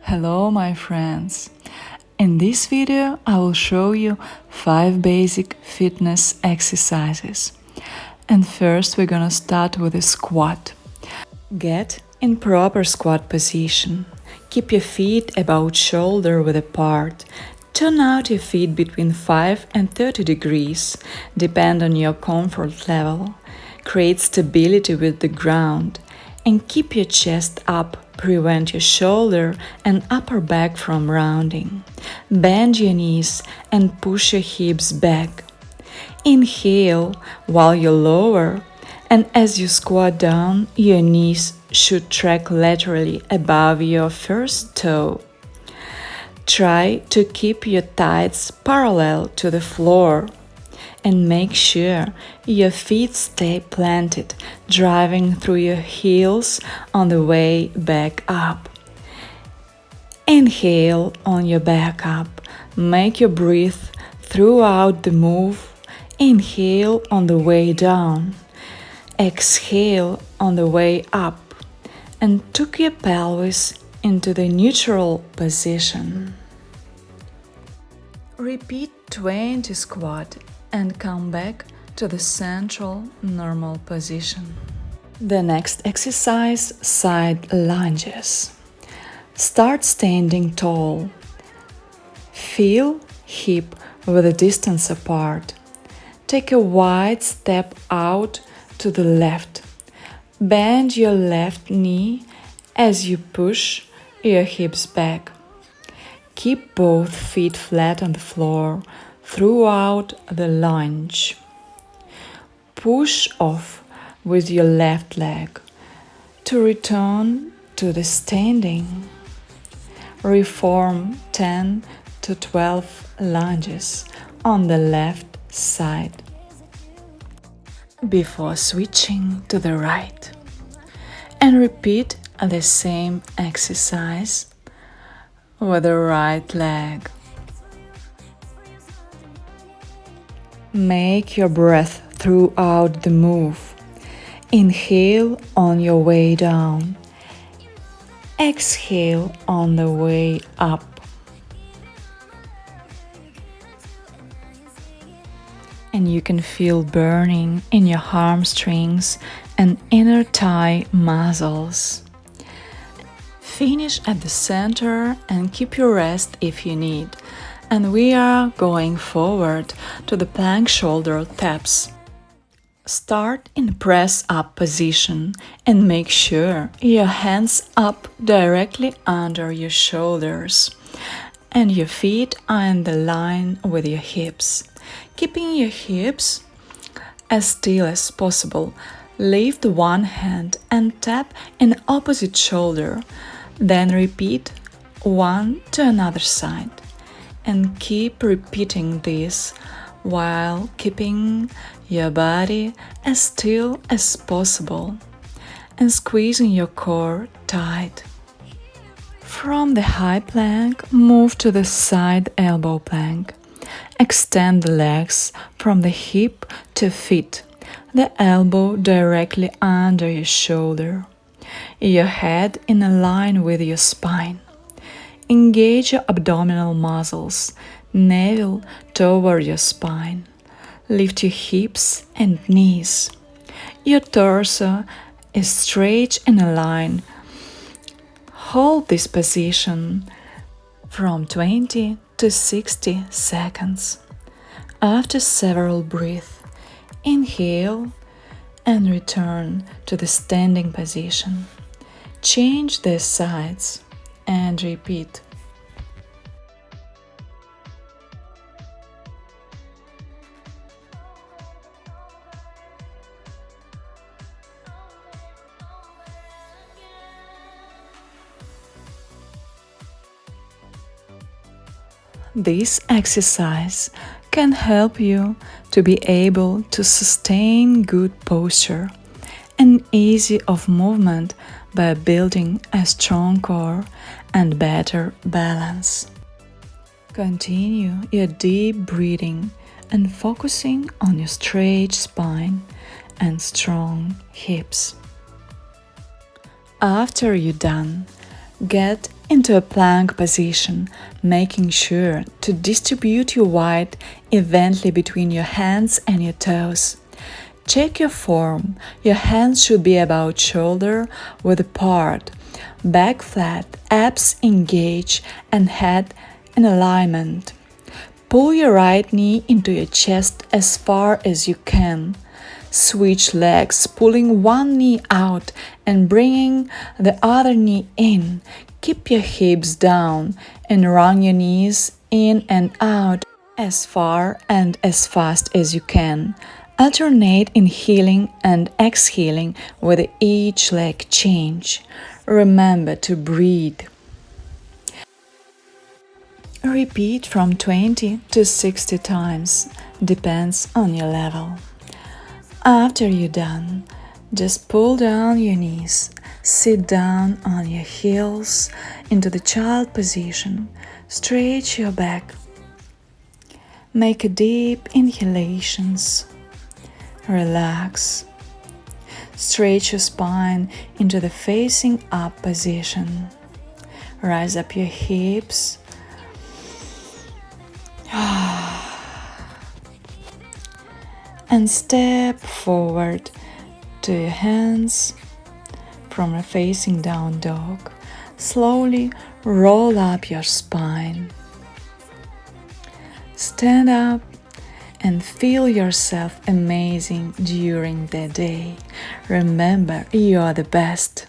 Hello my friends! In this video I will show you 5 basic fitness exercises. And first we're gonna start with a squat. Get in proper squat position. Keep your feet about shoulder width apart. Turn out your feet between 5 and 30 degrees, depend on your comfort level. Create stability with the ground and keep your chest up. Prevent your shoulder and upper back from rounding. Bend your knees and push your hips back. Inhale while you lower, and as you squat down, your knees should track laterally above your first toe. Try to keep your thighs parallel to the floor and make sure your feet stay planted, driving through your heels on the way back up. Inhale on your back up. Make your breath throughout the move. Inhale on the way down. Exhale on the way up. And tuck your pelvis into the neutral position. Repeat 20 squat and come back to the central normal position. The next exercise, side lunges. Start standing tall. Feel hip with a distance apart. Take a wide step out to the left. Bend your left knee as you push your hips back. Keep both feet flat on the floor throughout the lunge. Push off with your left leg to return to the standing. Reform 10 to 12 lunges on the left side before switching to the right. And repeat the same exercise with the right leg. Make your breath throughout the move. Inhale on your way down. Exhale on the way up. And you can feel burning in your hamstrings and inner thigh muscles. Finish at the center and keep your rest if you need. And we are going forward to the plank shoulder taps. Start in press up position and make sure your hands up directly under your shoulders and your feet are in the line with your hips. Keeping your hips as still as possible, lift one hand and tap in opposite shoulder. Then repeat one to another side and keep repeating this while keeping your body as still as possible and squeezing your core tight. From the high plank, move to the side elbow plank. Extend the legs from the hip to feet, the elbow directly under your shoulder. Your head in a line with your spine. Engage your abdominal muscles, navel toward your spine. Lift your hips and knees. Your torso is straight in a line. Hold this position from 20 to 60 seconds. After several breaths, inhale and return to the standing position. Change the sides and repeat. This exercise can help you to be able to sustain good posture and ease of movement by building a strong core and better balance. Continue your deep breathing and focusing on your straight spine and strong hips. After you're done, get into a plank position, making sure to distribute your weight evenly between your hands and your toes. Check your form. Your hands should be about shoulder width apart, back flat, abs engaged, and head in alignment. Pull your right knee into your chest as far as you can. Switch legs, pulling one knee out and bringing the other knee in. Keep your hips down and run your knees in and out as far and as fast as you can. Alternate inhaling and exhaling with each leg change. Remember to breathe. Repeat from 20 to 60 times, depends on your level. After you're done, just pull down your knees, sit down on your heels into the child position, stretch your back, make a deep inhalations, relax, stretch your spine into the facing up position, rise up your hips, and step forward to your hands from a facing down dog. Slowly roll up your spine. Stand up and feel yourself amazing during the day. Remember, you are the best.